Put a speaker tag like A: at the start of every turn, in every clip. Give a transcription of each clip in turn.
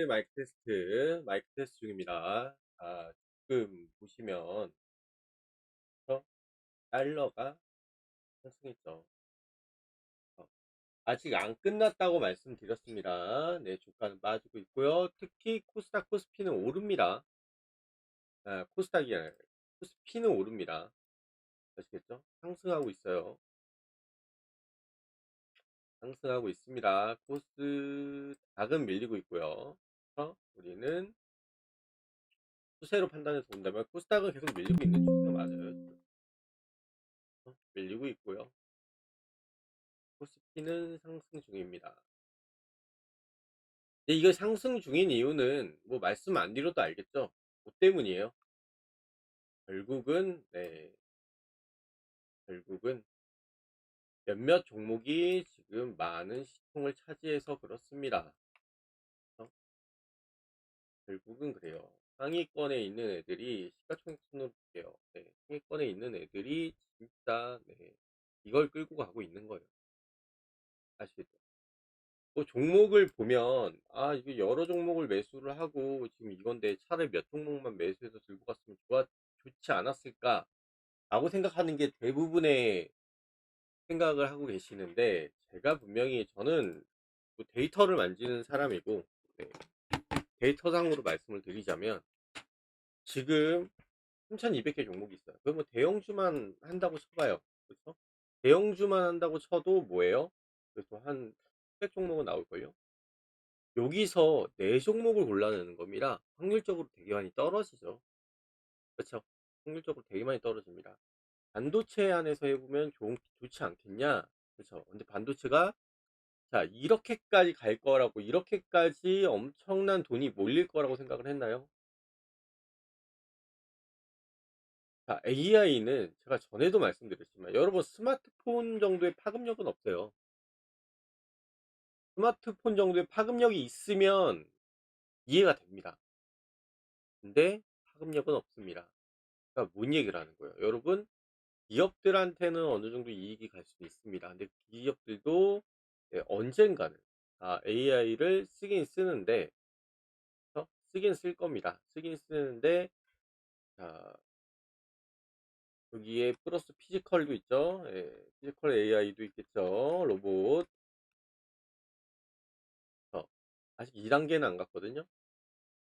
A: 마이크 테스트 중입니다. 지금 보시면, 어? 달러가 상승했죠. 어, 아직 안 끝났다고 말씀드렸습니다. 네, 주가는 빠지고 있고요. 특히 코스닥, 코스피는 오릅니다. 코스닥이 아니라 코스피는 오릅니다. 아시겠죠? 상승하고 있어요. 상승하고 있습니다. 코스닥은 밀리고 있고요. 우리는 추세로 판단해서 본다면 코스닥은 계속 밀리고 있는 추세가 맞아요. 지금. 밀리고 있고요. 코스피는 상승 중입니다. 근데 이거 상승 중인 이유는 뭐 말씀 안 드려도 알겠죠? 뭐 때문이에요? 결국은 결국은 몇몇 종목이 지금 많은 시총을 차지해서 그렇습니다. 어? 결국은 그래요. 상위권에 있는 애들이 시가총액순으로 볼게요. 네, 상위권에 있는 애들이 진짜 이걸 끌고 가고 있는 거예요. 아시겠죠? 뭐 종목을 보면 이게 여러 종목을 매수를 하고 지금 이건데 차라리 몇 종목만 매수해서 들고 갔으면 좋지 않았을까 라고 생각하는 게 대부분의 생각을 하고 계시는데, 제가 분명히 저는 뭐 데이터를 만지는 사람이고, 네, 데이터상으로 말씀을 드리자면 지금 3200개 종목이 있어요. 그러면 대형주만 한다고 쳐봐요. 그렇죠? 대형주만 한다고 쳐도 뭐예요? 그래서 한 100종목은 나올걸요? 여기서 4종목을 골라내는 겁니다. 확률적으로 되게 많이 떨어지죠. 그렇죠? 확률적으로 되게 많이 떨어집니다. 반도체 안에서 해보면 좋지 않겠냐? 그렇죠? 근데 반도체가 자 이렇게까지 갈 거라고, 이렇게까지 엄청난 돈이 몰릴 거라고 생각을 했나요? 자, AI는 제가 전에도 말씀드렸지만 여러분 스마트폰 정도의 파급력은 없어요. 스마트폰 정도의 파급력이 있으면 이해가 됩니다. 근데 파급력은 없습니다. 그러니까 뭔 얘기를 하는 거예요? 여러분, 기업들한테는 어느 정도 이익이 갈 수 있습니다. 근데 기업들도 언젠가는 AI를 쓰긴 쓰는데, 쓰긴 쓸 겁니다. 쓰긴 쓰는데, 자, 여기에 플러스 피지컬도 있죠. 피지컬 AI도 있겠죠. 로봇. 아직 2단계는 안 갔거든요.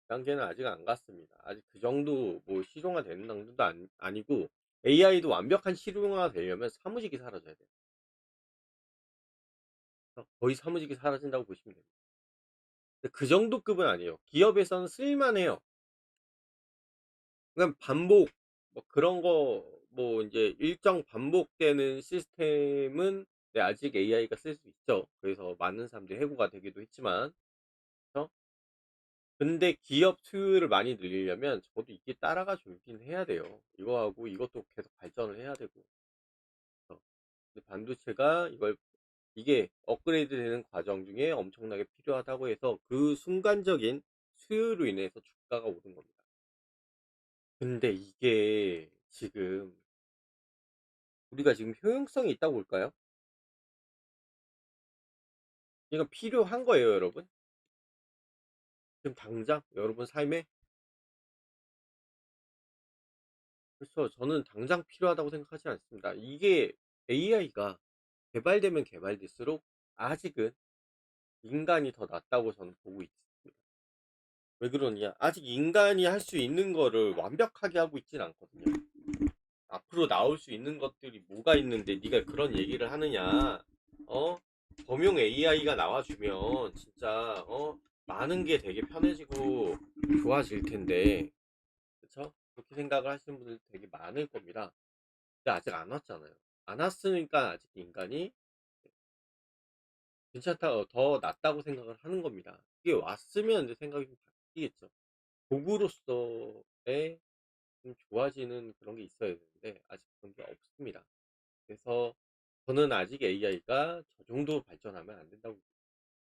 A: 2단계는 아직 안 갔습니다. 아직 그 정도 뭐 실용화 되는 정도도 아니고, AI도 완벽한 실용화 되려면 사무직이 사라져야 돼요. 거의 사무직이 사라진다고 보시면 됩니다. 그 정도 급은 아니에요. 기업에서는 쓸만해요. 그냥 반복, 뭐 그런 거, 뭐 이제 일정 반복되는 시스템은 아직 AI가 쓸 수 있죠. 그래서 많은 사람들이 해고가 되기도 했지만, 그렇죠? 근데 기업 수요를 많이 늘리려면 저도 이게 따라가 주긴 해야 돼요. 이거하고 이것도 계속 발전을 해야 되고. 그렇죠? 근데 반도체가 이게 업그레이드 되는 과정 중에 엄청나게 필요하다고 해서 그 순간적인 수요로 인해서 주가가 오른 겁니다. 근데 이게 지금 우리가 지금 효용성이 있다고 볼까요? 이건 필요한 거예요, 여러분. 지금 당장 여러분 삶에. 그래서 저는 당장 필요하다고 생각하지 않습니다. 이게 AI가 개발되면 개발될수록 아직은 인간이 더 낫다고 저는 보고 있습니다. 왜 그러냐? 아직 인간이 할 수 있는 거를 완벽하게 하고 있진 않거든요. 앞으로 나올 수 있는 것들이 뭐가 있는데 네가 그런 얘기를 하느냐? 어? 범용 AI가 나와주면 진짜 많은 게 되게 편해지고 좋아질 텐데, 그쵸? 그렇게 생각을 하시는 분들 되게 많을 겁니다. 근데 아직 안 왔잖아요. 안 왔으니까 아직 인간이 괜찮다, 더 낫다고 생각을 하는 겁니다. 이게 왔으면 이제 생각이 좀 바뀌겠죠. 도구로서의 좀 좋아지는 그런 게 있어야 되는데 아직 그런 게 없습니다. 그래서 저는 아직 AI가 저 정도 발전하면 안 된다고.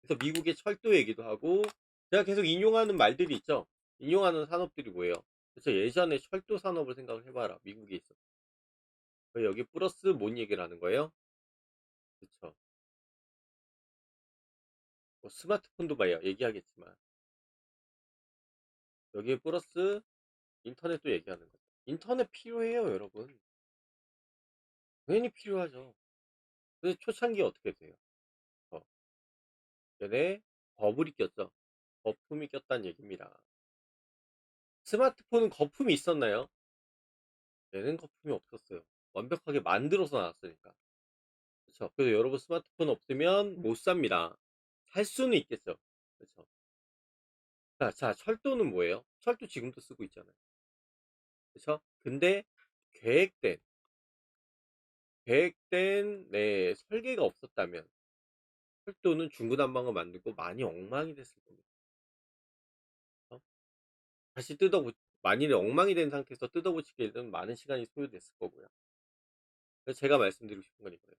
A: 그래서 미국의 철도 얘기도 하고, 제가 계속 인용하는 말들이 있죠. 인용하는 산업들이 뭐예요? 그래서 예전에 철도 산업을 생각을 해봐라. 미국에 있어. 여기 플러스 뭔 얘기를 하는 거예요? 그쵸. 뭐 스마트폰도 막 얘기하겠지만 여기에 플러스 인터넷도 얘기하는 거죠. 인터넷 필요해요, 여러분. 당연히 필요하죠. 그래서 초창기에 어떻게 돼요? 어, 얘네 버블이 꼈죠. 거품이 꼈다는 얘기입니다. 스마트폰은 거품이 있었나요? 얘는 거품이 없었어요. 완벽하게 만들어서 나왔으니까. 그렇죠. 그래서 여러분 스마트폰 없으면 못 삽니다. 살 수는 있겠죠. 그렇죠. 자, 철도는 뭐예요? 철도 지금도 쓰고 있잖아요. 그렇죠? 근데 계획된 네, 설계가 없었다면 철도는 중구난방을 만들고 많이 엉망이 됐을 겁니다. 그렇죠? 다시 만일에 엉망이 된 상태에서 뜯어고치기에는 많은 시간이 소요됐을 거고요. 그래서 제가 말씀드리고 싶은 건 이거예요.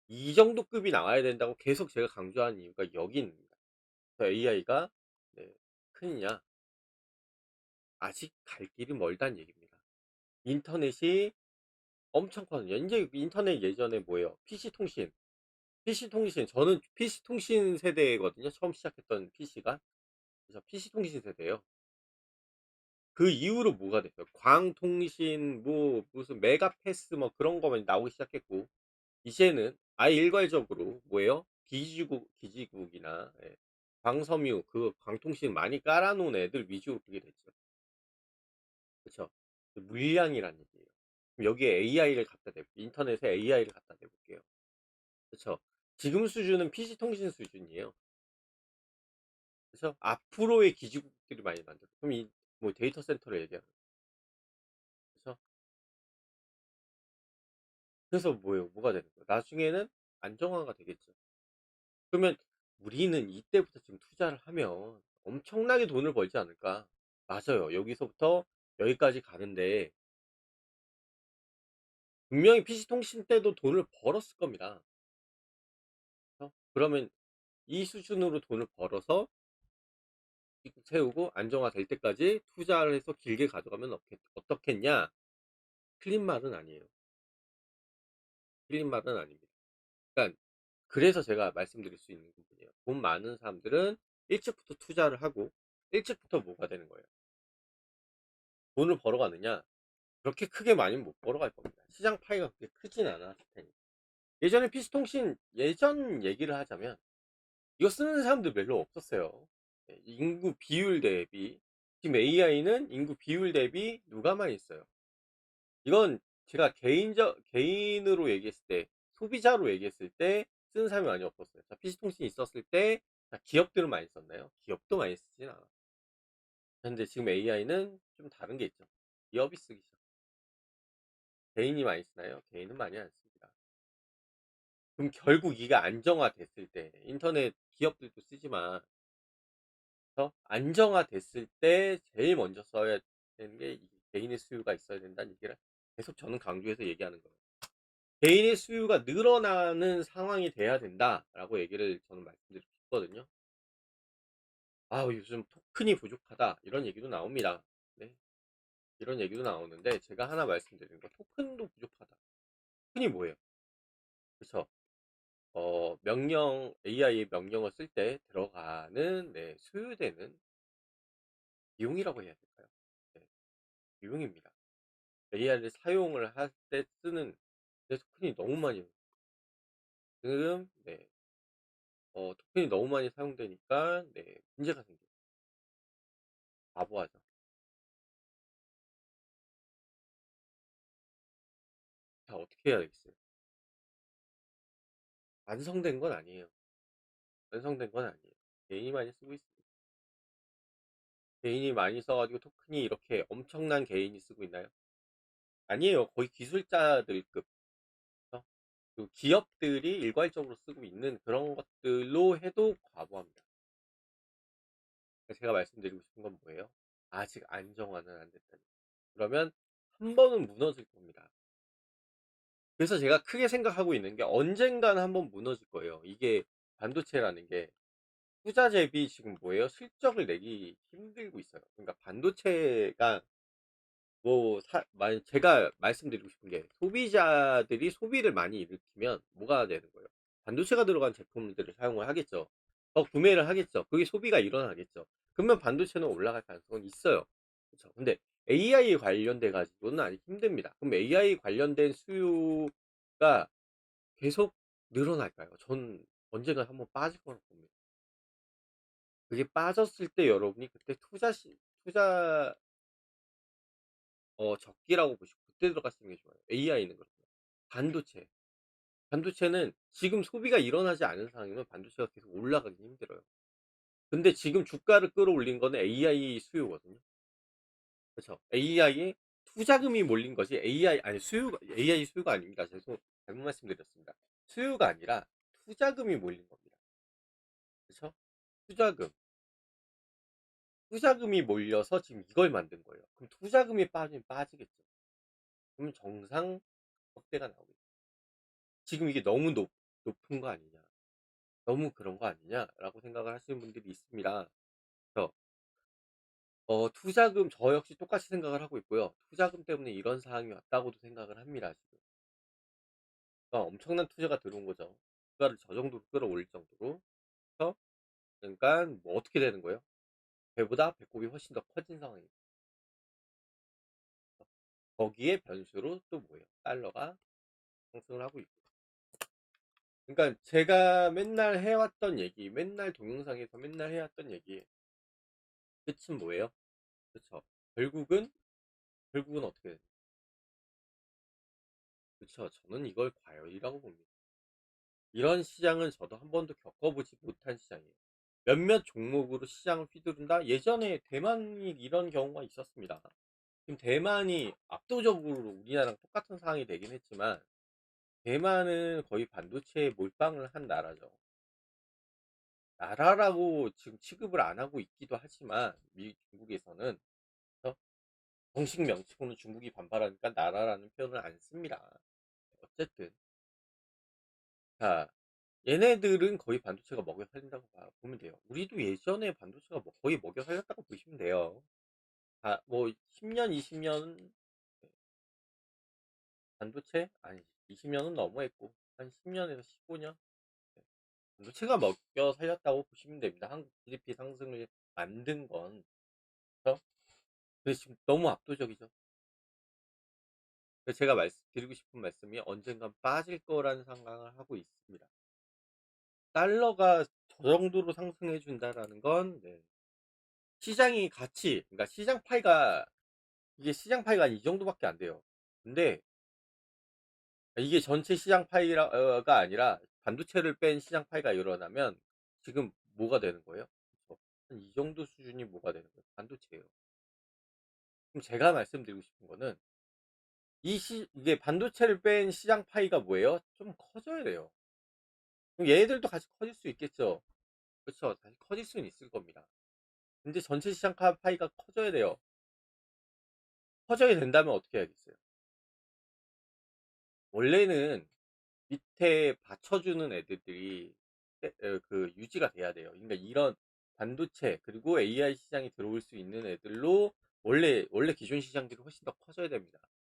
A: 이 정도 급이 나와야 된다고 계속 제가 강조하는 이유가 여기 있습니다. AI가 크느냐? 아직 갈 길이 멀다는 얘기입니다. 인터넷이 엄청 커요. 이제 인터넷 예전에 뭐예요? PC 통신. PC 통신. 저는 PC 통신 세대거든요. 처음 시작했던 PC가. 그래서 PC 통신 세대예요. 그 이후로 뭐가 됐어요? 광통신, 뭐 무슨 메가패스 뭐 그런 거만 나오기 시작했고 이제는 아예 일괄적으로 뭐예요? 기지국이나 광섬유 그 광통신 많이 깔아놓은 애들 위주로 그게 됐죠. 그쵸? 그 물량이란 얘기예요. 그럼 여기에 AI를 갖다 대고 인터넷에 AI를 갖다 대볼게요. 그쵸? 지금 수준은 PC 통신 수준이에요. 그래서 앞으로의 기지국들이 많이 만들어. 그럼 뭐 데이터 센터를 얘기하는 거죠. 그래서 뭐예요? 뭐가 되는 거예요? 나중에는 안정화가 되겠죠. 그러면 우리는 이때부터 지금 투자를 하면 엄청나게 돈을 벌지 않을까? 맞아요. 여기서부터 여기까지 가는데 분명히 PC통신 때도 돈을 벌었을 겁니다. 그러면 이 수준으로 돈을 벌어서 세우고 안정화될 때까지 투자를 해서 길게 가져가면 어떻겠냐? 틀린 말은 아니에요. 틀린 말은 아닙니다. 그러니까 그래서 제가 말씀드릴 수 있는 부분이에요. 돈 많은 사람들은 일찍부터 투자를 하고 일찍부터 뭐가 되는 거예요. 돈을 벌어가느냐? 그렇게 크게 많이는 못 벌어갈 겁니다. 시장 파이가 그렇게 크진 않았을 테니. 예전에 PC통신 예전 얘기를 하자면 이거 쓰는 사람들 별로 없었어요. 인구 비율 대비 지금 AI는 인구 비율 대비 누가 많이 있어요. 이건 제가 개인으로 얘기했을 때 소비자로 얘기했을 때 쓰는 사람이 많이 없었어요. 자, PC통신이 있었을 때 자, 기업들은 많이 썼나요? 기업도 많이 쓰진 않아. 근데 지금 AI는 좀 다른 게 있죠. 기업이 쓰기 시작. 개인이 많이 쓰나요? 개인은 많이 안 씁니다. 그럼 결국 이게 안정화됐을 때 인터넷 기업들도 쓰지만 안정화됐을 때 제일 먼저 써야 되는 게 개인의 수요가 있어야 된다는 얘기를 계속 저는 강조해서 얘기하는 거예요. 개인의 수요가 늘어나는 상황이 돼야 된다라고 얘기를 저는 말씀드리고 싶거든요. 아, 요즘 토큰이 부족하다 이런 얘기도 나옵니다. 네, 이런 얘기도 나오는데 제가 하나 말씀드리는 거 토큰도 부족하다. 토큰이 뭐예요? 그렇죠? AI의 명령을 쓸 때 들어가는 소요되는 비용이라고 해야 될까요? 네, 비용입니다. AI를 사용을 할 때 쓰는 토큰이 너무 많이 지금 토큰이 너무 많이 사용되니까 문제가 생겨요. 바보하죠. 자, 어떻게 해야 되겠어요? 완성된 건 아니에요. 완성된 건 아니에요. 개인이 많이 쓰고 있습니다. 개인이 많이 써가지고 토큰이 이렇게 엄청난 개인이 쓰고 있나요? 아니에요. 거의 기술자들급. 그 기업들이 일괄적으로 쓰고 있는 그런 것들로 해도 과부합니다. 제가 말씀드리고 싶은 건 뭐예요? 아직 안정화는 안 됐다. 그러면 한 번은 무너질 겁니다. 그래서 제가 크게 생각하고 있는 게 언젠가는 한 번 무너질 거예요. 이게 반도체라는 게 투자 대비 지금 뭐예요? 실적을 내기 힘들고 있어요. 그러니까 반도체가 제가 말씀드리고 싶은 게 소비자들이 소비를 많이 일으키면 뭐가 되는 거예요? 반도체가 들어간 제품들을 사용을 하겠죠. 더 구매를 하겠죠. 그게 소비가 일어나겠죠. 그러면 반도체는 올라갈 가능성은 있어요. 그쵸. 근데 AI 관련돼 가지고는 아직 힘듭니다. 그럼 AI 관련된 수요가 계속 늘어날까요? 전 언젠가 한번 빠질 거라고 봅니다. 그게 빠졌을 때 여러분이 그때 투자 적기라고 보시고 그때 들어가시는 게 좋아요. AI는 그렇고요. 반도체. 반도체는 지금 소비가 일어나지 않은 상황이면 반도체가 계속 올라가기 힘들어요. 근데 지금 주가를 끌어올린 거는 AI 수요거든요. 그쵸. AI에 투자금이 몰린 것이 AI, 아니, 수요가, AI 수요가 아닙니다. 잘못 말씀드렸습니다. 수요가 아니라 투자금이 몰린 겁니다. 그쵸? 투자금. 투자금이 몰려서 지금 이걸 만든 거예요. 그럼 투자금이 빠지면 빠지겠죠. 그럼 정상 확대가 나오겠죠. 지금 이게 너무 높은 거 아니냐. 너무 그런 거 아니냐라고 생각을 하시는 분들이 있습니다. 그래서 투자금, 저 역시 똑같이 생각을 하고 있고요. 투자금 때문에 이런 상황이 왔다고도 생각을 합니다. 지금. 그러니까 엄청난 투자가 들어온 거죠. 주가를 저 정도로 끌어올릴 정도로. 그래서 그러니까 뭐 어떻게 되는 거예요? 배보다 배꼽이 훨씬 더 커진 상황입니다. 거기에 변수로 또 뭐예요? 달러가 상승을 하고 있고. 그러니까 제가 맨날 해왔던 얘기, 맨날 동영상에서 맨날 해왔던 얘기, 끝은 뭐예요? 그쵸? 결국은 어떻게 돼요? 그쵸? 저는 이걸 과열이라고 봅니다. 이런 시장은 저도 한 번도 겪어보지 못한 시장이에요. 몇몇 종목으로 시장을 휘두른다? 예전에 대만이 이런 경우가 있었습니다. 지금 대만이 압도적으로 우리나라랑 똑같은 상황이 되긴 했지만 대만은 거의 반도체에 몰빵을 한 나라죠. 나라라고 지금 취급을 안 하고 있기도 하지만 중국에서는 정식 명칭으로는 중국이 반발하니까 나라라는 표현을 안 씁니다. 어쨌든 자, 얘네들은 거의 반도체가 먹여 살린다고 보면 돼요. 우리도 예전에 반도체가 거의 먹여 살렸다고 보시면 돼요. 뭐 10년, 20년 반도체? 아니, 20년은 너무했고 한 10년에서 15년 반도체가 먹여 살렸다고 보시면 됩니다. 한국 GDP 상승을 만든 건. 그래서 지금 너무 압도적이죠. 그래서 제가 드리고 싶은 말씀이 언젠간 빠질 거라는 생각을 하고 있습니다. 달러가 저 정도로 상승해 준다라는 건 시장이 그러니까 시장 파이가 이 정도밖에 안 돼요. 근데 이게 전체 시장 파이가 아니라 반도체를 뺀 시장 파이가 일어나면 지금 뭐가 되는 거예요? 한 이 정도 수준이 뭐가 되는 거예요? 반도체예요. 그럼 제가 말씀드리고 싶은 거는 이게 반도체를 뺀 시장 파이가 뭐예요? 좀 커져야 돼요. 그럼 얘네들도 같이 커질 수 있겠죠. 그렇죠. 다시 커질 수는 있을 겁니다. 근데 전체 시장 파이가 커져야 돼요. 커져야 된다면 어떻게 해야겠어요? 원래는 밑에 받쳐주는 애들이 유지가 돼야 돼요. 그러니까 이런 반도체 그리고 AI 시장이 들어올 수 있는 애들로 원래 기존 시장들이 훨씬 더 커져야 됩니다.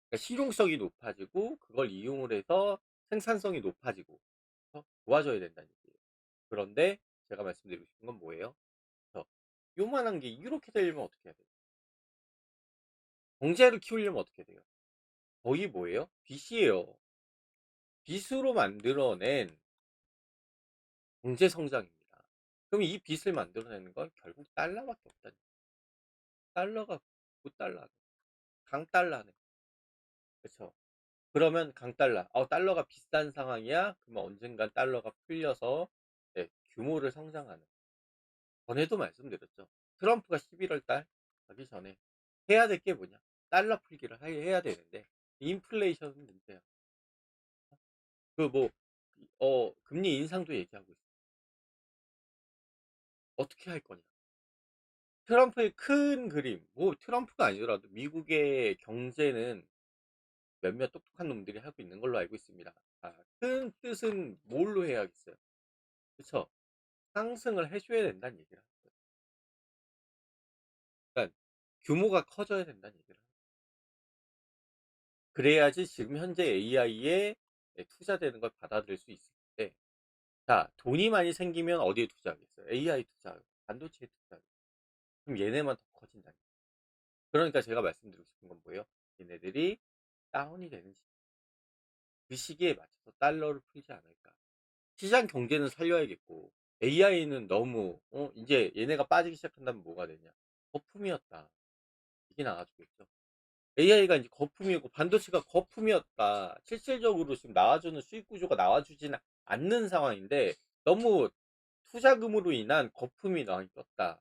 A: 그러니까 실용성이 높아지고 그걸 이용을 해서 생산성이 높아지고 도와줘야 된다는 얘기예요. 그런데 제가 말씀드리고 싶은 건 뭐예요? 저 요만한 게 이렇게 되려면 어떻게 해야 돼요? 경제를 키우려면 어떻게 돼요? 거의 뭐예요? 빚이에요. 빚으로 만들어낸 경제 성장입니다. 그럼 이 빚을 만들어내는 건 결국 달러밖에 없다는 거예요. 달러가 9달러, 강달러네. 그렇죠? 그러면 강달러, 달러가 비싼 상황이야? 그러면 언젠간 달러가 풀려서 규모를 성장하는. 전에도 말씀드렸죠. 트럼프가 11월 달 가기 전에 해야 될 게 뭐냐? 달러 풀기를 해야 되는데 인플레이션은 문제야. 금리 인상도 얘기하고 있어. 어떻게 할 거냐? 트럼프의 큰 그림, 뭐 트럼프가 아니더라도 미국의 경제는 몇몇 똑똑한 놈들이 하고 있는 걸로 알고 있습니다. 큰 뜻은 뭘로 해야겠어요? 그쵸? 상승을 해줘야 된다는 얘기를 하는 거예요. 그러니까 규모가 커져야 된다는 얘기를 하는 거예요. 그래야지 지금 현재 AI에 투자되는 걸 받아들일 수 있을 텐데 자, 돈이 많이 생기면 어디에 투자하겠어요? AI 투자하고, 반도체에 투자하고. 그럼 얘네만 더 커진다니까. 그러니까 제가 말씀드리고 싶은 건 뭐예요? 얘네들이 다운이 되는 그 시기에 맞춰서 달러를 풀지 않을까. 시장 경제는 살려야겠고, AI는 너무, 이제 얘네가 빠지기 시작한다면 뭐가 되냐? 거품이었다. 이게 나와주겠죠. AI가 이제 거품이었고, 반도체가 거품이었다. 실질적으로 지금 나와주는 수익 구조가 나와주지는 않는 상황인데, 너무 투자금으로 인한 거품이 많이 떴다.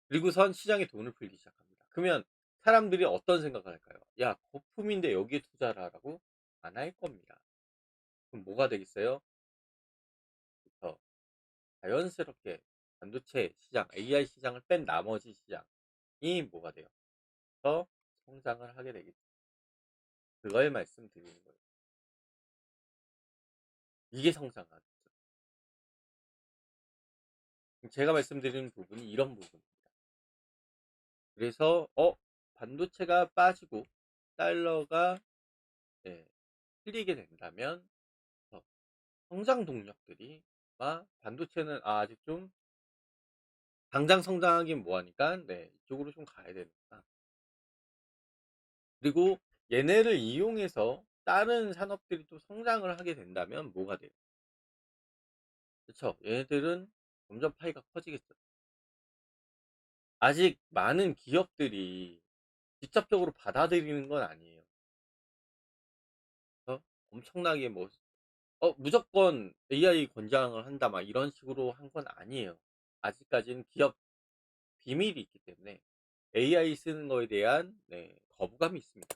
A: 그리고선 시장에 돈을 풀기 시작합니다. 그러면 사람들이 어떤 생각을 할까요? 야, 거품인데 여기에 투자를 하라고? 안 할 겁니다. 그럼 뭐가 되겠어요? 그래서 자연스럽게 반도체 시장, AI 시장을 뺀 나머지 시장이 뭐가 돼요? 더 성장을 하게 되겠죠. 그걸 말씀드리는 거예요. 이게 성장하죠. 제가 말씀드리는 부분이 이런 부분입니다. 그래서 반도체가 빠지고 달러가 예, 풀리게 된다면 성장 동력들이 반도체는 아직 좀 당장 성장하긴 뭐하니까 네, 이쪽으로 좀 가야 되니까. 그리고 얘네를 이용해서 다른 산업들이 또 성장을 하게 된다면 뭐가 돼요? 그쵸? 얘네들은 점점 파이가 커지겠죠. 아직 많은 기업들이 직접적으로 받아들이는 건 아니에요. 엄청나게 뭐 무조건 AI 권장을 한다 막 이런 식으로 한 건 아니에요. 아직까지는 기업 비밀이 있기 때문에 AI 쓰는 거에 대한 네, 거부감이 있습니다.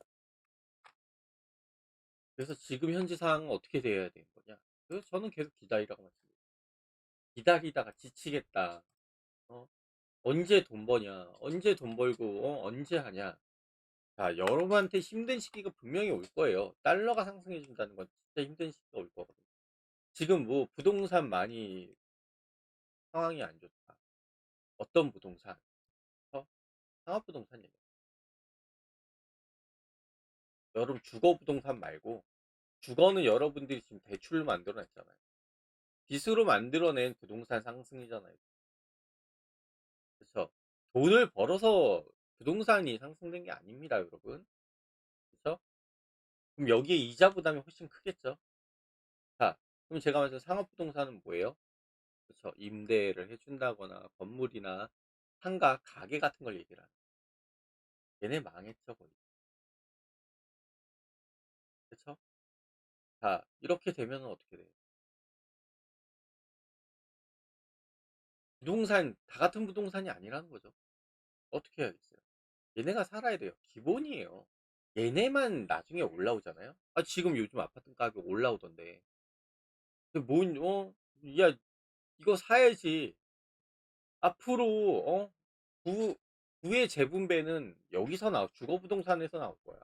A: 그래서 지금 현재 상황은 어떻게 돼야 되는 거냐? 그래서 저는 계속 기다리라고 말씀드려요. 기다리다가 지치겠다. 어? 언제 돈 버냐? 언제 돈 벌고 언제 하냐? 자, 여러분한테 힘든 시기가 분명히 올 거예요. 달러가 상승해 준다는 건 진짜 힘든 시기가 올 거거든요. 지금 뭐 부동산 많이 상황이 안 좋다. 어떤 부동산? 어? 상업부동산이에요. 여러분 주거 부동산 말고 주거는 여러분들이 지금 대출로 만들어냈잖아요. 빚으로 만들어낸 부동산 상승이잖아요. 그렇죠? 돈을 벌어서 부동산이 상승된 게 아닙니다, 여러분. 그렇죠? 그럼 여기에 이자 부담이 훨씬 크겠죠? 자, 그럼 제가 말한 상업부동산은 뭐예요? 그렇죠? 임대를 해준다거나 건물이나 상가, 가게 같은 걸 얘기를 하는. 얘네 망했죠, 거의. 그렇죠? 자, 이렇게 되면 어떻게 돼요? 부동산, 다 같은 부동산이 아니라는 거죠. 어떻게 해야겠어요? 얘네가 살아야 돼요. 기본이에요. 얘네만 나중에 올라오잖아요. 지금 요즘 아파트 가격 올라오던데. 뭔, 야, 이거 사야지. 앞으로, 부, 부의 재분배는 여기서 주거 부동산에서 나올 거야.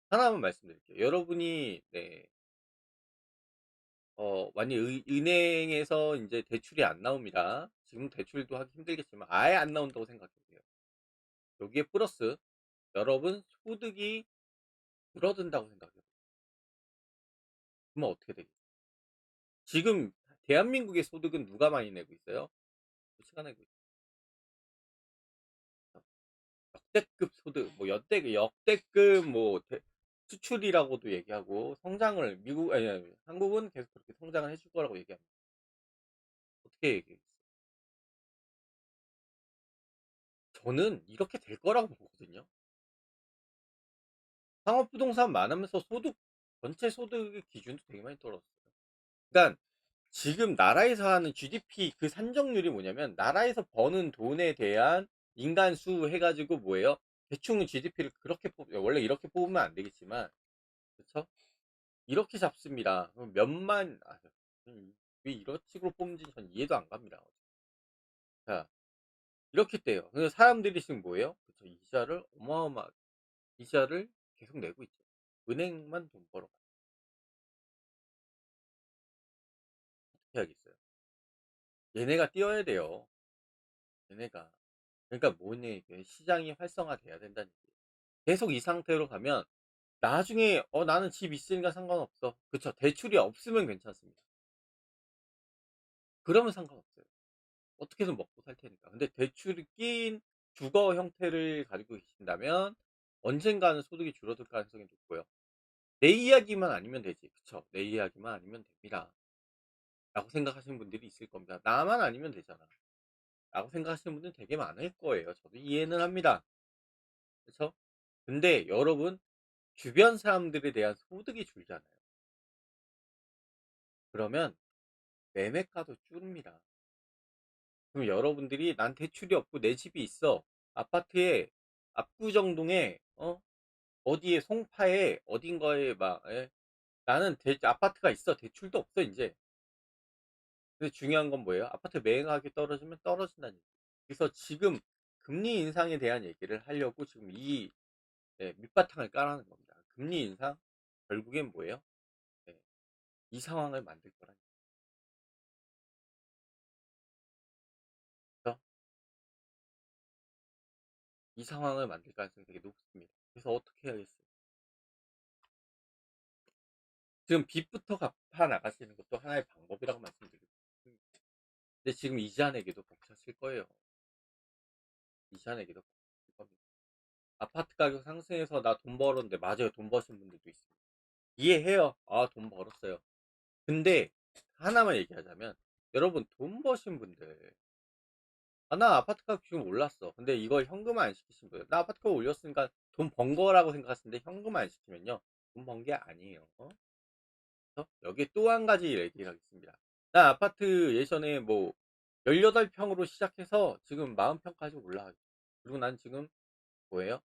A: 하나만 말씀드릴게요. 여러분이, 네, 만약 은행에서 이제 대출이 안 나옵니다. 지금 대출도 하기 힘들겠지만, 아예 안 나온다고 생각해보세요. 여기에 플러스, 여러분 소득이 줄어든다고 생각해요. 그러면 어떻게 되겠어요? 지금 대한민국의 소득은 누가 많이 내고 있어요? 도시가 내고 있어요. 역대급 소득, 뭐 역대급 뭐 수출이라고도 얘기하고 성장을 아니, 한국은 계속 그렇게 성장을 해줄 거라고 얘기합니다. 어떻게 얘기해요? 저는 이렇게 될 거라고 보거든요. 상업부동산 많으면서 전체 소득의 기준도 되게 많이 떨어졌어요. 그러니까 지금 나라에서 하는 GDP 그 산정률이 뭐냐면 나라에서 버는 돈에 대한 인간 수 해가지고 뭐예요? 대충 GDP를 그렇게 원래 이렇게 뽑으면 안 되겠지만 그렇죠? 이렇게 잡습니다. 그럼 왜 이런 식으로 뽑는지 전 이해도 안 갑니다. 자, 이렇게 돼요. 근데 사람들이 지금 뭐예요? 그렇죠? 이자를 계속 내고 있죠. 은행만 돈 벌어. 어떻게 하겠어요? 얘네가 뛰어야 돼요. 얘네가. 그러니까 뭐냐, 이게 시장이 활성화돼야 된다는 얘기예요. 계속 이 상태로 가면 나중에 나는 집 있으니까 상관없어. 그쵸? 대출이 없으면 괜찮습니다. 그러면 상관없어요. 어떻게든 먹고 살 테니까. 근데 대출이 낀 주거 형태를 가지고 계신다면 언젠가는 소득이 줄어들 가능성이 높고요. 내 이야기만 아니면 되지. 그쵸? 내 이야기만 아니면 됩니다. 라고 생각하시는 분들이 있을 겁니다. 나만 아니면 되잖아. 라고 생각하시는 분들 되게 많을 거예요. 저도 이해는 합니다. 그쵸? 근데 여러분, 주변 사람들에 대한 소득이 줄잖아요. 그러면 매매가도 줄습니다. 그럼 여러분들이 난 대출이 없고 내 집이 있어. 아파트에 압구정동에 어디에 송파에 어딘가에 막 나는 아파트가 있어. 대출도 없어 이제. 근데 중요한 건 뭐예요? 아파트 매각이 떨어지면 떨어진다는 얘기. 그래서 지금 금리 인상에 대한 얘기를 하려고 지금 이 밑바탕을 깔아는 겁니다. 금리 인상 결국엔 뭐예요? 네, 이 상황을 만들 거라는 얘기죠. 이 상황을 만들 가능성이 되게 높습니다. 그래서 어떻게 해야겠어요? 지금 빚부터 갚아 나가시는 것도 하나의 방법이라고 말씀드리고 싶습니다. 근데 지금 이자 내기도 벅차실 거예요. 이자 내기도 벅차실 겁니다. 아파트 가격 상승해서 나 돈 벌었는데 맞아요. 돈 버신 분들도 있습니다. 이해해요. 아, 돈 벌었어요. 근데 하나만 얘기하자면 여러분 돈 버신 분들 나 아파트 가격 지금 올랐어. 근데 이걸 현금 안 시키신 분들 나 아파트 가격 올렸으니까 돈 번 거라고 생각하시는데 현금 안 시키면요. 돈 번 게 아니에요. 여기에 또 한 가지 얘기를 하겠습니다. 나 아파트 예전에 뭐 18평으로 시작해서 지금 40평까지 올라가고 그리고 난 지금 뭐예요?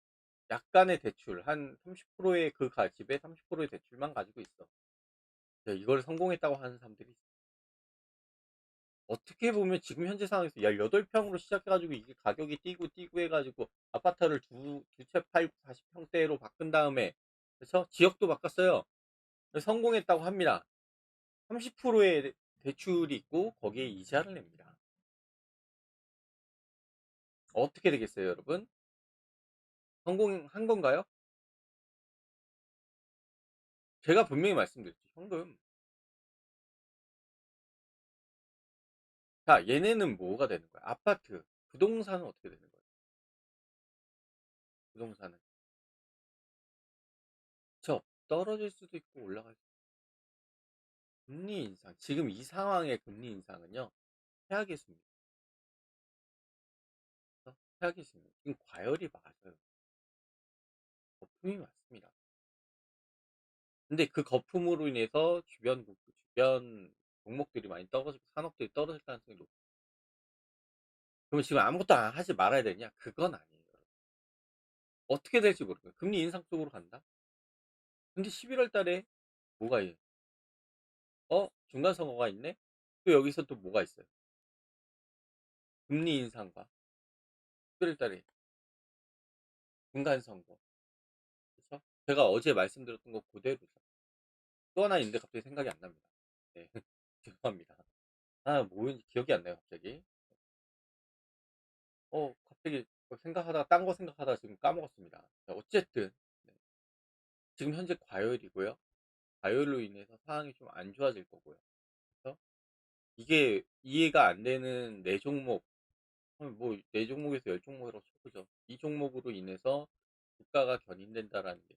A: 약간의 대출 한 30%의 그 집에 30%의 대출만 가지고 있어. 이걸 성공했다고 하는 사람들이 있어. 어떻게 보면 지금 현재 상황에서 18평으로 시작해가지고 이게 가격이 뛰고 해가지고 아파트를 두 채 팔고 40평대로 바꾼 다음에 그래서 지역도 바꿨어요. 성공했다고 합니다. 30%의 대출이 있고 거기에 이자를 냅니다. 어떻게 되겠어요, 여러분? 성공한 건가요? 제가 분명히 말씀드렸죠. 현금. 자, 얘네는 뭐가 되는 거야? 아파트, 부동산은 어떻게 되는 거예요? 부동산은. 떨어질 수도 있고 올라갈 수도 있고. 금리 인상. 지금 이 상황의 금리 인상은요. 최악의 수입니다. 최악의 수입니다. 지금 과열이 맞아요. 거품이 맞습니다. 근데 그 거품으로 인해서 주변 종목들이 많이 떨어지고 산업들이 떨어질 가능성이 높아요. 그럼 지금 아무것도 하지 말아야 되냐? 그건 아니에요. 어떻게 될지 모르겠어요. 금리 인상 쪽으로 간다? 근데 11월 달에 뭐가 있어요? 중간 선거가 있네? 또 여기서 또 뭐가 있어요? 금리 인상과 11월 달에 중간 선거. 그렇죠? 제가 어제 말씀드렸던 거 그대로죠. 또 하나 있는데 갑자기 생각이 안 납니다. 네. 죄송합니다. 뭐였는지 기억이 안 나요, 갑자기. 갑자기 딴 거 생각하다가 지금 까먹었습니다. 자, 어쨌든 네. 지금 현재 과열이고요. 과열로 인해서 상황이 좀 안 좋아질 거고요. 그래서 이게 이해가 안 되는 네 종목, 네 종목에서 열 종목이라고 쳐보죠. 이 종목으로 인해서 주가가 견인된다라는 게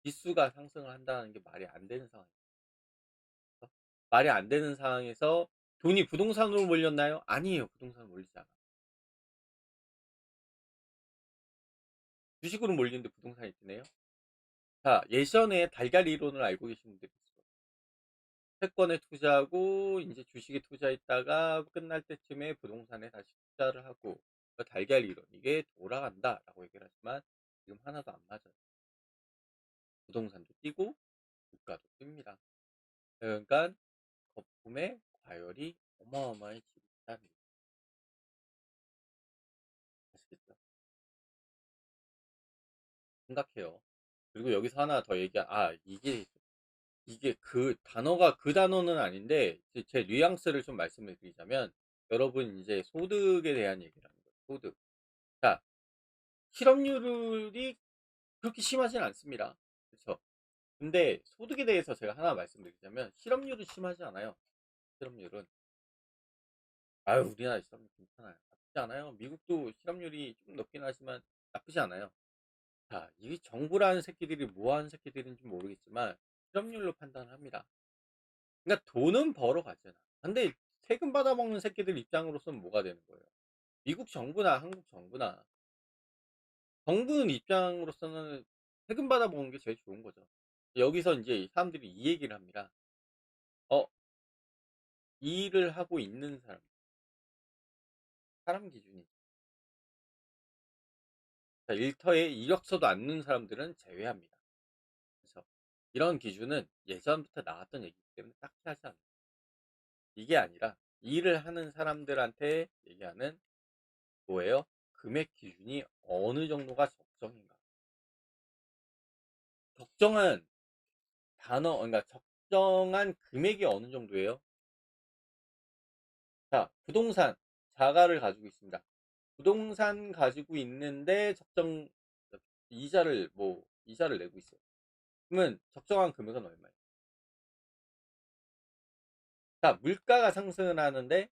A: 지수가 상승을 한다는 게 말이 안 되는 상황이에요. 말이 안 되는 상황에서 돈이 부동산으로 몰렸나요? 아니에요. 부동산으로 몰리지 않아. 주식으로 몰리는데 부동산이 뜨네요. 자, 예전에 달걀 이론을 알고 계신 분들이 있어요. 채권에 투자하고 이제 주식에 투자했다가 끝날 때쯤에 부동산에 다시 투자를 하고 달걀 이론 이게 돌아간다라고 얘기를 하지만 지금 하나도 안 맞아요. 부동산도 뛰고 주가도 뜹니다. 그러니까 거품의 과열이 어마어마해지고 있다는 얘기 아시겠죠? 생각해요. 그리고 여기서 하나 더 이게 그 단어는 아닌데 제 뉘앙스를 좀 말씀을 드리자면 여러분 이제 소득에 대한 얘기를 하는 거예요. 소득. 자, 실업률이 그렇게 심하진 않습니다. 그렇죠? 근데 소득에 대해서 제가 하나 말씀드리자면 실업률은 심하지 않아요. 실업률은. 아유, 우리나라 실업률 괜찮아요. 나쁘지 않아요. 미국도 실업률이 좀 높긴 하지만 나쁘지 않아요. 자, 이 정부라는 새끼들이 뭐 하는 새끼들인지 모르겠지만 실업률로 판단을 합니다. 그러니까 돈은 벌어 가잖아. 근데 세금 받아먹는 새끼들 입장으로서는 뭐가 되는 거예요? 미국 정부나 한국 정부나 정부 입장으로서는 세금 받아먹는 게 제일 좋은 거죠. 여기서 이제 사람들이 이 얘기를 합니다. 어, 이 일을 하고 있는 사람 기준이. 자, 일터에 이력서도 안 넣는 사람들은 제외합니다. 그래서 이런 기준은 예전부터 나왔던 얘기이기 때문에 딱히 하지 않아요. 이게 아니라 일을 하는 사람들한테 얘기하는 뭐예요? 금액 기준이 어느 정도가 적정인가? 적정한 그러니까 적정한 금액이 어느 정도예요? 자, 부동산 자가를 가지고 있습니다. 부동산 가지고 있는데 이자를 내고 있어요. 그러면 적정한 금액은 얼마예요? 자, 물가가 상승을 하는데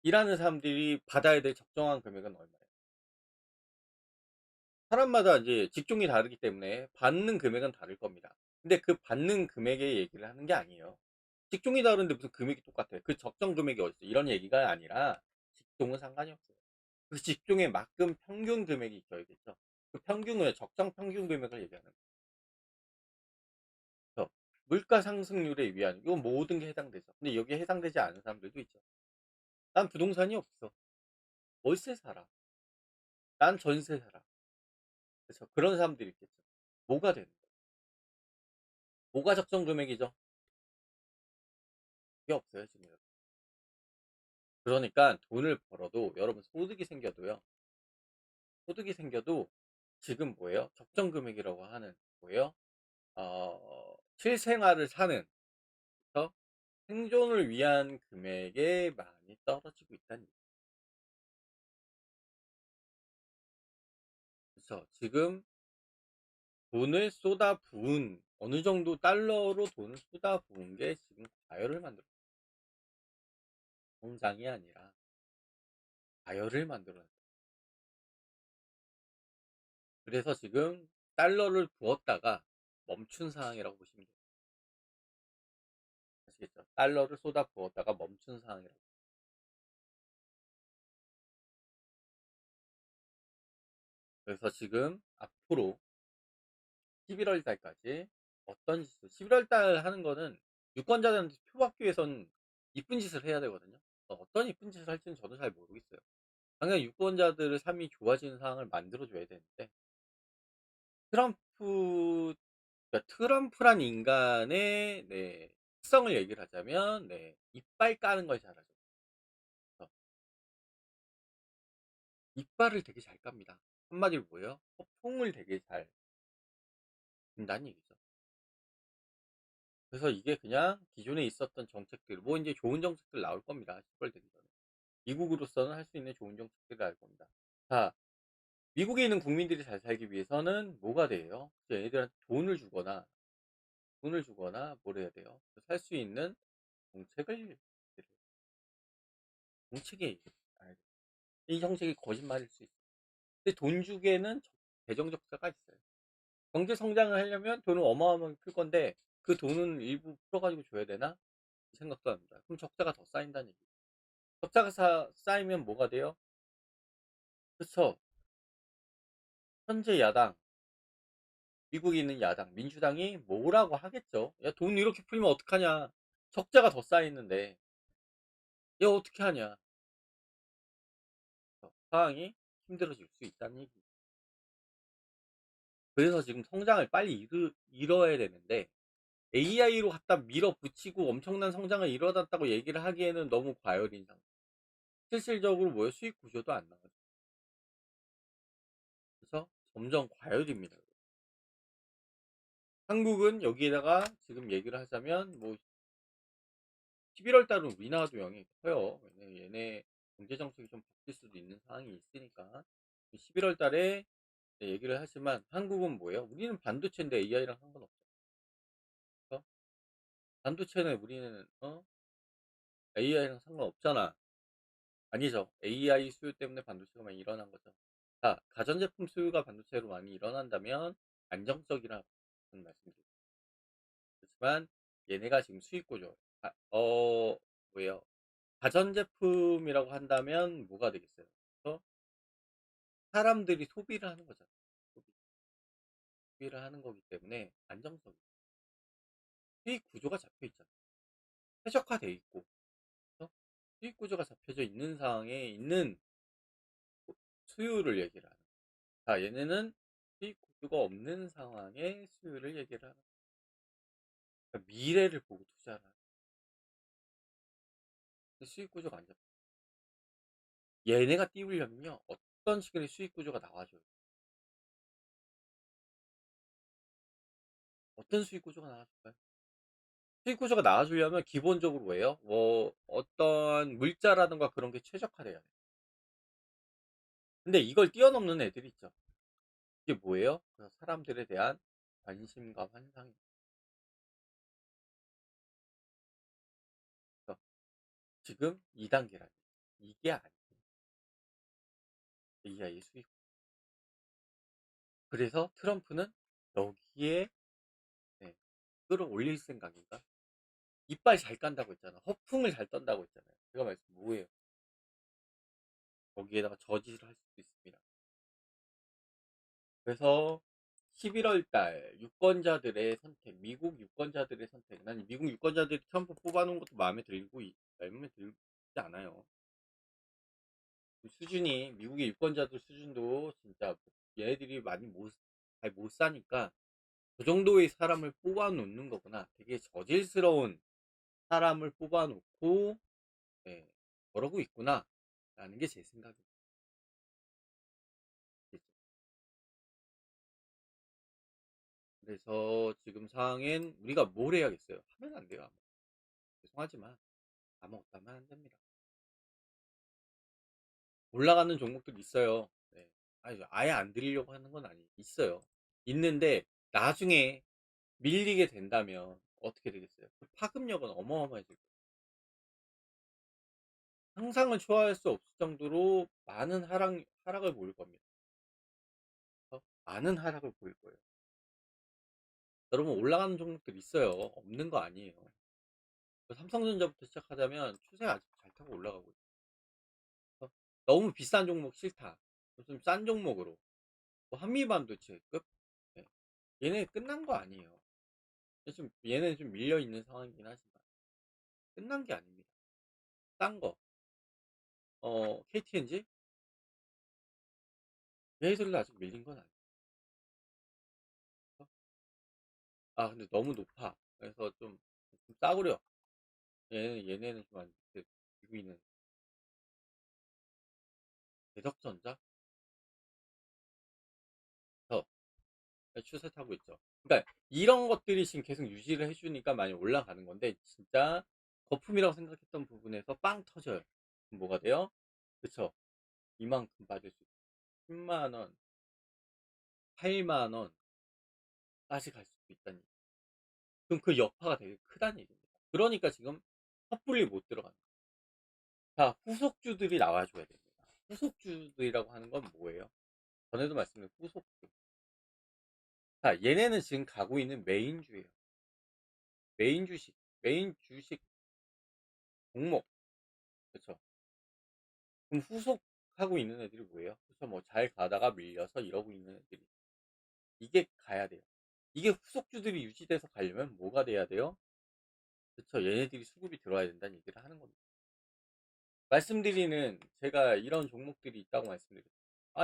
A: 일하는 사람들이 받아야 될 적정한 금액은 얼마예요? 사람마다 이제 직종이 다르기 때문에 받는 금액은 다를 겁니다. 근데 그 받는 금액의 얘기를 하는 게 아니에요. 직종이 다른데 무슨 금액이 똑같아요. 그 적정 금액이 어딨어? 이런 얘기가 아니라 직종은 상관이 없어요. 그 직종에 맞금 평균 금액이 있어야겠죠. 그 평균을 적정 평균 금액을 얘기하는 거죠. 물가 상승률에 의한 이건 모든 게 해당되죠. 근데 여기에 해당되지 않은 사람들도 있죠. 난 부동산이 없어. 월세 살아. 난 전세 살아. 그래서 그런 사람들이 있겠죠. 뭐가 되는 거예요? 뭐가 적정 금액이죠? 그게 없어요, 지금. 그러니까 돈을 벌어도 여러분 소득이 생겨도 지금 뭐예요? 적정 금액이라고 하는 뭐예요? 실생활을 사는 그래서 생존을 위한 금액에 많이 떨어지고 있다는 얘기죠. 그래서 지금 돈을 쏟아부은 어느 정도 달러로 돈을 쏟아부은 게 지금 과열을 만들어 성장이 아니라 과열을 만들어요. 그래서 지금 달러를 부었다가 멈춘 상황이라고 보시면 돼요. 아시겠죠? 달러를 쏟아 부었다가 멈춘 상황이라고. 그래서 지금 앞으로 11월 달까지 어떤 짓을 11월 달 하는 거는 유권자들한테 표받기 위해선 이쁜 짓을 해야 되거든요. 어떤 이쁜 짓을 할지는 저도 잘 모르겠어요. 당연히 유권자들의 삶이 좋아지는 상황을 만들어줘야 되는데 트럼프 트럼프란 인간의 특성을 얘기를 하자면 이빨 까는 걸 잘하죠. 그래서 이빨을 되게 잘 깝니다. 한마디로 뭐예요? 소풍을 되게 잘 준다는 얘기죠. 그래서 이게 그냥 기존에 있었던 정책들, 뭐 이제 좋은 정책들 나올 겁니다. 시벌되기 전에. 미국으로서는 할 수 있는 좋은 정책들이 나올 겁니다. 자, 미국에 있는 국민들이 잘 살기 위해서는 뭐가 돼요? 얘네들한테 돈을 주거나 뭘 해야 돼요? 살 수 있는 정책을, 정책이, 이 정책이 거짓말일 수 있어요. 근데 돈 주기에는 재정적자가 있어요. 경제 성장을 하려면 돈을 어마어마하게 풀 건데 그 돈은 일부 풀어가지고 줘야 되나? 이 생각도 합니다. 그럼 적자가 더 쌓인다는 얘기. 적자가 쌓이면 뭐가 돼요? 그쵸? 현재 야당, 미국에 있는 야당, 민주당이 뭐라고 하겠죠? 야, 돈 이렇게 풀면 어떡하냐? 적자가 더 쌓이는데, 야, 어떻게 하냐? 상황이 힘들어질 수 있다는 얘기. 그래서 지금 성장을 빨리 이뤄야 되는데, AI로 갖다 밀어붙이고 엄청난 성장을 이뤄놨다고 얘기를 하기에는 너무 과열인 상태. 실질적으로 뭐예요? 수익 구조도 안 나와요. 그래서 점점 과열입니다. 한국은 여기에다가 지금 얘기를 하자면 뭐 11월 달은 우리나라도 영향이 커요. 얘네 경제 정책이 좀 바뀔 수도 있는 상황이 있으니까 11월 달에 얘기를 하지만 한국은 뭐예요? 우리는 반도체인데 AI랑 상관없죠. 그래서 반도체는 우리는 AI랑 상관없잖아. 아니죠. AI 수요 때문에 반도체가 많이 일어난 거죠. 자, 가전제품 수요가 반도체로 많이 일어난다면 안정적이라는 말씀드립니다. 그렇지만 얘네가 지금 수익 구조, 뭐예요? 가전제품이라고 한다면 뭐가 되겠어요? 그래서 사람들이 소비를 하는 거잖아요. 소비를 하는 거기 때문에 안정적, 수익 구조가 잡혀 있잖아요. 최적화돼 있고, 그래서 수익 구조가 잡혀져 있는 상황에 있는 수요를 얘기를 하는 거예요. 자, 얘네는 수익 구조가 없는 상황에 수요를 얘기를 하는 거예요. 그러니까 미래를 보고 투자를 하는 거예요. 수익 구조가 안 잡혀. 얘네가 띄우려면요, 어떤 식의 수익 구조가 나와줘요. 어떤 수익 구조가 나와줄까요? 수익 구조가 나와주려면 기본적으로 왜요? 뭐 어떤 물자라든가 그런 게 최적화돼야 돼요. 근데 이걸 뛰어넘는 애들이 있죠. 이게 뭐예요? 그 사람들에 대한 관심과 환상이 있어. 지금 2단계라니. 이게 아니에요. AI의 수익. 그래서 트럼프는 여기에 네, 끌어올릴 생각인가? 이빨 잘 깐다고 했잖아. 허풍을 잘 떤다고 했잖아요. 제가 말씀 뭐예요? 거기에다가 저지를 할 수도 있습니다. 그래서 11월 달 유권자들의 선택, 미국 유권자들의 선택. 난 미국 유권자들이 트럼프 뽑아놓은 것도 마음에 들지 않아요. 그 수준이, 미국의 유권자들 수준도 진짜 얘네들이 많이 잘 못 사니까 그 정도의 사람을 뽑아놓는 거구나. 되게 저질스러운 사람을 뽑아놓고, 네, 저러고 있구나. 라는 게 제 생각입니다. 그래서 지금 상황엔 우리가 뭘 해야겠어요? 하면 안 돼요. 죄송하지만 아무것도 하면 안 됩니다. 올라가는 종목들 있어요. 네. 아예 안 들리려고 하는 건 아니에요. 있어요. 있는데 나중에 밀리게 된다면 어떻게 되겠어요? 그 파급력은 어마어마해질 거예요. 상상을 초월할 수 없을 정도로 많은 하락을 보일 겁니다. 많은 하락을 보일 거예요. 여러분 올라가는 종목들 있어요. 없는 거 아니에요. 삼성전자부터 시작하자면 추세가 아직 잘 타고 올라가고 있어요. 너무 비싼 종목 싫다. 좀 싼 종목으로. 뭐 한미반도체급? 네. 얘네 끝난 거 아니에요. 얘네는 좀 밀려 있는 상황이긴 하지만 끝난 게 아닙니다. 싼 거. KTNG? 얘네들도 아직 밀린 건 아니에요. 근데 너무 높아. 그래서 좀 싸구려. 얘네는 좀 안, 들고 있는 대덕전자? 더 추세 타고 있죠. 그러니까 이런 것들이 지금 계속 유지를 해주니까 많이 올라가는 건데 진짜 거품이라고 생각했던 부분에서 빵 터져요. 그럼 뭐가 돼요? 그쵸? 이만큼 빠질 수 있어요. 10만 원, 8만 원까지 갈 수도 있다니. 그럼 그 여파가 되게 크다는 얘기입니다. 그러니까 지금 섣불리 못 들어가는 거예요. 자, 후속주들이 나와줘야 됩니다. 후속주들이라고 하는 건 뭐예요? 전에도 말씀드린 후속주. 자, 얘네는 지금 가고 있는 메인주예요. 메인 주식, 메인 주식 종목. 그쵸? 그럼 후속하고 있는 애들이 뭐예요? 그쵸? 뭐 잘 가다가 밀려서 이러고 있는 애들이. 이게 가야 돼요. 이게 후속주들이 유지돼서 가려면 뭐가 돼야 돼요? 그쵸? 얘네들이 수급이 들어와야 된다는 얘기를 하는 겁니다. 제가 이런 종목들이 있다고 말씀드렸죠.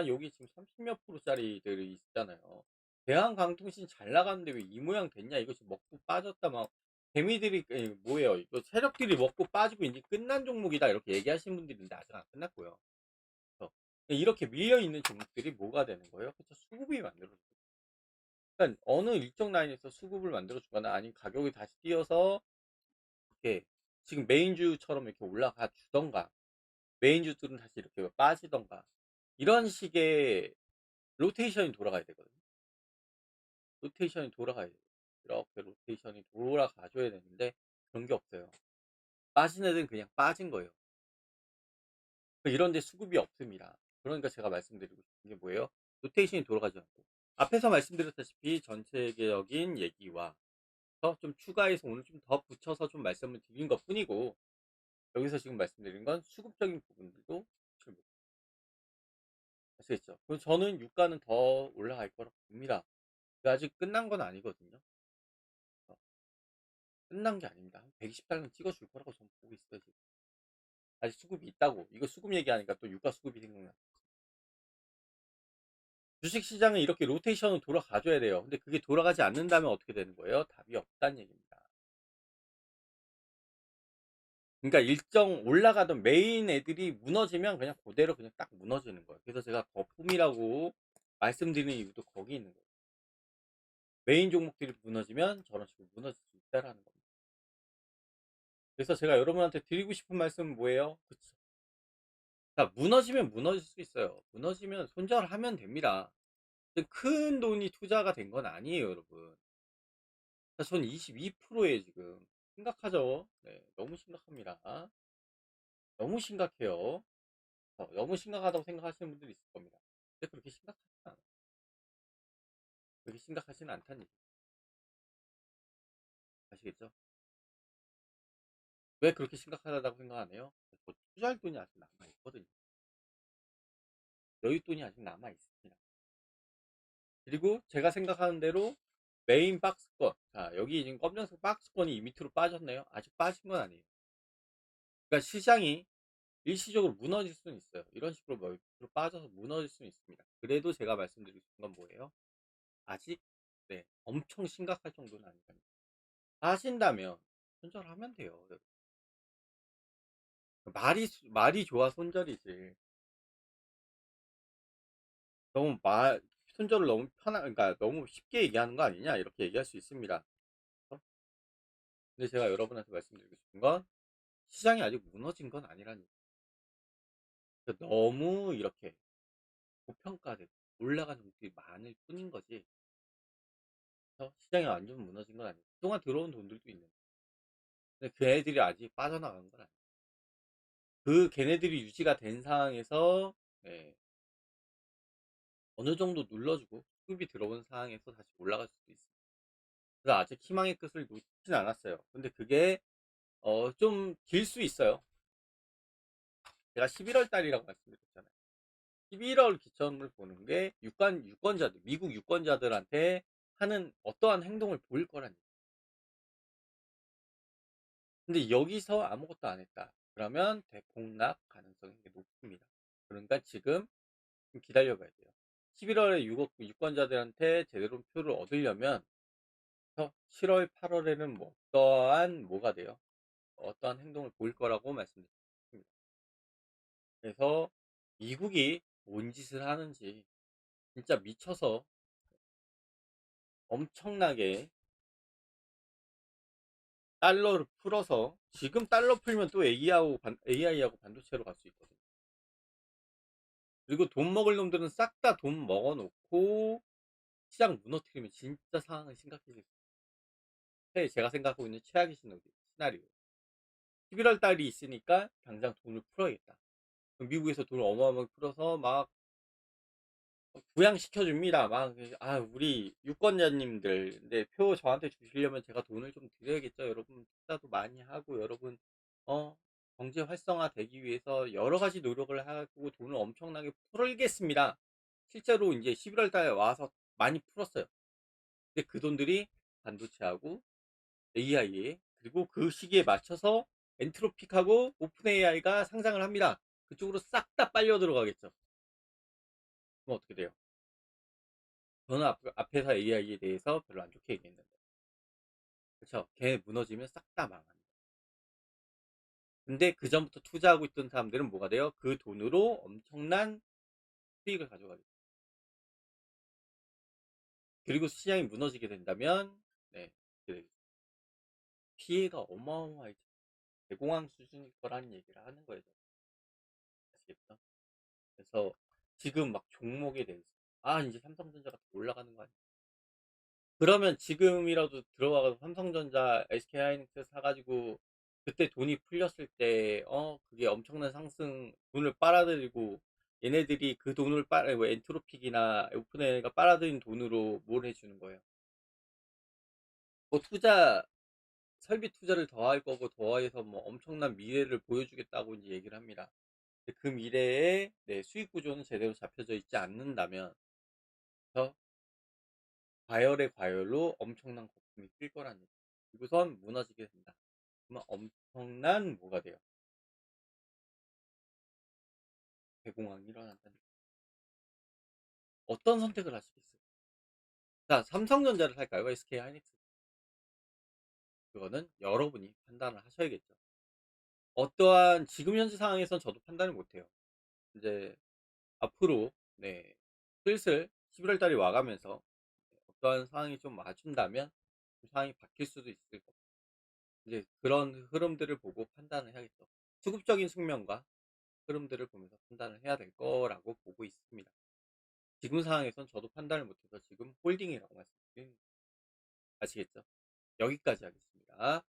A: 여기 지금 30몇 프로짜리들이 있잖아요. 대한강통신 잘 나가는데 왜 이 모양 됐냐? 이거 지금 먹고 빠졌다 막 개미들이 뭐예요? 이거 세력들이 먹고 빠지고 이제 끝난 종목이다 이렇게 얘기하시는 분들이 있는데 아직 안 끝났고요. 그래서 이렇게 밀려 있는 종목들이 뭐가 되는 거예요? 그쵸? 수급이 만들어져요. 그러니까 어느 일정 라인에서 수급을 만들어 주거나 아니면 가격이 다시 뛰어서 이렇게 지금 메인주처럼 이렇게 올라가 주던가 메인주들은 다시 이렇게 빠지던가 이런 식의 로테이션이 돌아가야 되거든요. 로테이션이 돌아가야 돼요. 이렇게 로테이션이 돌아가줘야 되는데 그런 게 없어요. 빠진 애들은 그냥 빠진 거예요. 이런 데 수급이 없습니다. 그러니까 제가 말씀드리고 싶은 게 뭐예요? 로테이션이 돌아가지 않고. 앞에서 말씀드렸다시피 전체적인 얘기와 좀 추가해서 오늘 좀 더 붙여서 좀 말씀을 드린 것뿐이고, 여기서 지금 말씀드린 건 수급적인 부분들도 아시겠죠? 그리고 저는 유가는 더 올라갈 거라고 봅니다. 아직 끝난 건 아니거든요. 어, 끝난 게 아닙니다. 한 120달러는 찍어줄 거라고 저는 보고 있어요, 지금. 아직 수급이 있다고. 이거 수급 얘기하니까 또 유가 수급이 생각나. 주식시장은 이렇게 로테이션으로 돌아가줘야 돼요. 근데 그게 돌아가지 않는다면 어떻게 되는 거예요? 답이 없다는 얘기입니다. 그러니까 일정 올라가던 메인 애들이 무너지면 그냥 그대로 그냥 딱 무너지는 거예요. 그래서 제가 거품이라고 말씀드리는 이유도 거기 있는 거예요. 메인 종목들이 무너지면 저런 식으로 무너질 수 있다라는 겁니다. 그래서 제가 여러분한테 드리고 싶은 말씀은 뭐예요? 그쵸. 자, 무너지면 무너질 수 있어요. 무너지면 손절하면 됩니다. 큰 돈이 투자가 된 건 아니에요, 여러분. 전 22%예요, 지금. 심각하죠? 네, 너무 심각합니다. 너무 심각해요. 너무 심각하다고 생각하시는 분들이 있을 겁니다. 근데 그렇게 심각하진 않아요. 그렇게 심각하지는 않다는 얘기. 아시겠죠? 왜 그렇게 심각하다고 생각 안 해요? 투자할 돈이 아직 남아있거든요. 여윳돈이 아직 남아있습니다. 그리고 제가 생각하는 대로 메인 박스권, 자, 여기 지금 검정색 박스권이 이 밑으로 빠졌네요. 아직 빠진 건 아니에요. 그러니까 시장이 일시적으로 무너질 수는 있어요. 이런 식으로 밑으로 빠져서 무너질 수는 있습니다. 그래도 제가 말씀드리고 싶은 건 뭐예요? 아직 네, 엄청 심각할 정도는 아니다. 하신다면 손절하면 돼요. 말이 좋아 손절이지. 너무 손절을 너무 그러니까 너무 쉽게 얘기하는 거 아니냐 이렇게 얘기할 수 있습니다. 근데 제가 여러분한테 말씀드리고 싶은 건 시장이 아직 무너진 건 아니라는 얘기예요. 너무 이렇게 고평가되고 올라가는 것들이 많을 뿐인 거지. 시장이 완전 무너진 건 아니에요. 그동안 들어온 돈들도 있는데. 근데 걔네들이 아직 빠져나간 건 아니에요. 걔네들이 유지가 된 상황에서 네, 어느 정도 눌러주고 수급이 들어온 상황에서 다시 올라갈 수도 있어요. 그래서 아직 희망의 끝을 놓지는 않았어요. 근데 그게 좀 길 수 있어요. 제가 11월 달이라고 말씀드렸잖아요. 11월 기점을 보는 게 유권자들, 미국 유권자들한테 하는 어떠한 행동을 보일 거란 얘기예요. 근데 여기서 아무것도 안 했다. 그러면 대폭락 가능성이 높습니다. 그러니까 지금 좀 기다려봐야 돼요. 11월에 유권자들한테 제대로 표를 얻으려면 7월, 8월에는 뭐 어떠한 뭐가 돼요? 어떠한 행동을 보일 거라고 말씀드립니다. 그래서 미국이 뭔 짓을 하는지 진짜 미쳐서 엄청나게 달러를 풀어서 지금 달러 풀면 또 AI하고 반도체로 갈 수 있거든요. 그리고 돈 먹을 놈들은 싹 다 돈 먹어놓고 시장 무너뜨리면 진짜 상황은 심각해질 수 있어요. 제가 생각하고 있는 최악의 시나리오. 11월 달이 있으니까 당장 돈을 풀어야겠다. 미국에서 돈을 어마어마하게 풀어서 막 부양시켜줍니다. 우리 유권자님들, 근데 표 저한테 주시려면 제가 돈을 좀 드려야겠죠. 여러분, 투자도 많이 하고, 여러분, 어, 경제 활성화 되기 위해서 여러 가지 노력을 하고 돈을 엄청나게 풀겠습니다. 실제로 이제 11월 달에 와서 많이 풀었어요. 근데 그 돈들이 반도체하고 AI에, 그리고 그 시기에 맞춰서 엔트로픽하고 오픈 AI가 상장을 합니다. 그쪽으로 싹 다 빨려 들어가겠죠. 그럼 어떻게 돼요? 저는 앞에서 AI에 대해서 별로 안 좋게 얘기했는데. 그쵸? 걔 무너지면 싹 다 망합니다. 근데 그 전부터 투자하고 있던 사람들은 뭐가 돼요? 그 돈으로 엄청난 수익을 가져가겠죠. 그리고 시장이 무너지게 된다면, 네, 피해가 어마어마해져. 대공황 수준일 거라는 얘기를 하는 거예요. 아시겠죠? 그래서 지금 막 종목에 대해서, 이제 삼성전자가 더 올라가는 거 아니야? 그러면 지금이라도 들어가서 삼성전자, SK하이닉스 사가지고 그때 돈이 풀렸을 때 그게 엄청난 상승 돈을 빨아들이고 얘네들이 그 돈을 뭐 엔트로픽이나 오픈AI가 빨아들인 돈으로 뭘 해주는 거예요. 뭐 설비 투자를 더 할 거고 더해서 뭐 엄청난 미래를 보여주겠다고 이제 얘기를 합니다. 근데 그 미래에 네, 수익 구조는 제대로 잡혀져 있지 않는다면 더 과열의 과열로 엄청난 거품이 낄 거라는 얘기. 그리고선 무너지게 된다. 그러면 엄청난 뭐가 돼요? 대공황이 일어난다는 얘기. 어떤 선택을 할 수 있어요? 자, 삼성전자를 살까요? SK 하이닉스? 그거는 여러분이 판단을 하셔야겠죠. 어떠한 지금 현재 상황에선 저도 판단을 못해요. 이제 앞으로 네, 슬슬 11월 달이 와가면서 어떠한 상황이 좀 와준다면 그 상황이 바뀔 수도 있을 거고 이제 그런 흐름들을 보고 판단을 해야겠죠. 수급적인 측면과 흐름들을 보면서 판단을 해야 될 거라고 보고 있습니다. 지금 상황에선 저도 판단을 못해서 지금 홀딩이라고 말씀드립니다. 아시겠죠? 여기까지 하겠습니다.